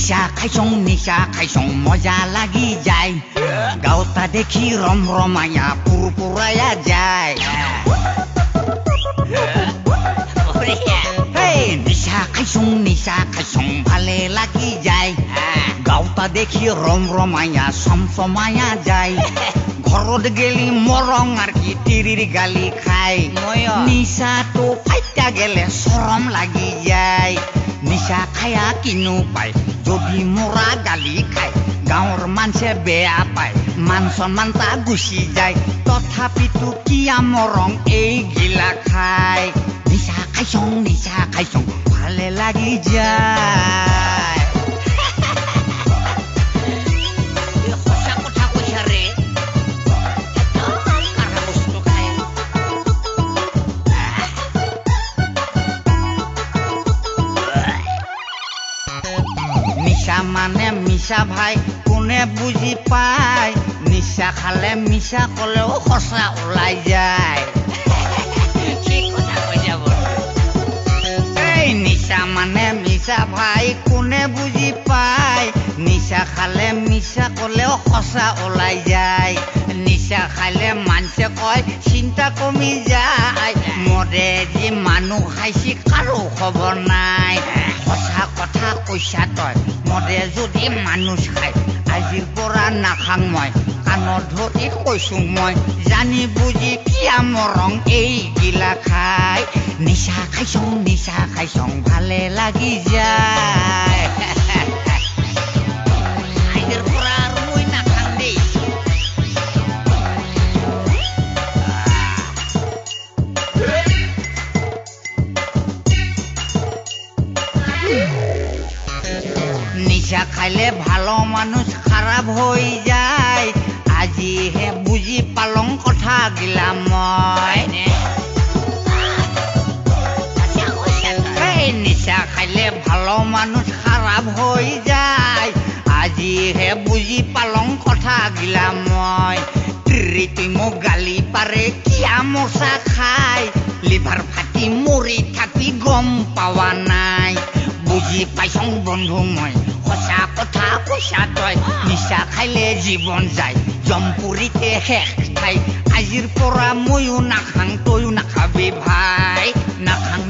নিশা খাইছং মজা লাগি যায় গাওতা দেখি রম রমায়া পুরপুরায়া যায় নিশা খাইছং ভালে লাগি যায় গাওতা দেখি রম রমায়া সমসমায়া যায় ঘরত গেলি মরং আর কি তিরির গালি খাই নিশা তো ফাইটা গেলে সরম লাগি যায় নিশা খায়া কিনো পাই যদি মোরা গালি খাই গাঁৱৰ মানুহে বেয়া পায় মান সন্মান তা গুচি যায় তথাপিতো কিয়া মৰং এই গিলা খাই নিশা খাইছং ভালে লাগি যায় সঁচা কথা কৈছা ৰে নিশা মানে মিছা ভাই কোনে বুজি পায় নিশা খালে মিছা কলেও সঁচা ওলাই যায় নিশা মানে মিছা ভাই কোনে বুজি পায় নিশা খালে মিছা কলেও সঁচা ওলাই যায় নিশা খালে মানুহে কয় চিন্তা কমি যায় মদে যি মানুহ খাইছি কাৰো খবৰ নাই সঁচা কথা কৈছা তই মদে যদি মানুহ খাই আজিৰ পৰা নাখাং মই কাণত ধৰি কৈছো মই জানি বুজি কিয়া মৰং এই গিলা খাই নিশা খাইছং ভালে লাগি যায় আজিৰ পৰা আৰু মই নাখাং দেই নিশা খাইলে ভালো মানুষ খারাপ হয়ে যায় আজিহে বুজি পালং কথা গিলা মই নিশা খাইলে ভালো মানুষ খারাপ হয়ে যায় আজিহে বুজি পালং কথা গিলা মই তুই মোক গালি পারে কিয়া মশা খাই লিভার ফাটি মরি থাকি গম পাওয়া নাই বুজি পাইছং বন্ধু মই সঁচা কথা কৈছা তই নিশা খাইলে জীৱন যায় জমপুৰীতে শেষ ঠাই আজিৰ পৰা ময়ো নাখাং তয়ো নাখাবি ভাই নাখাং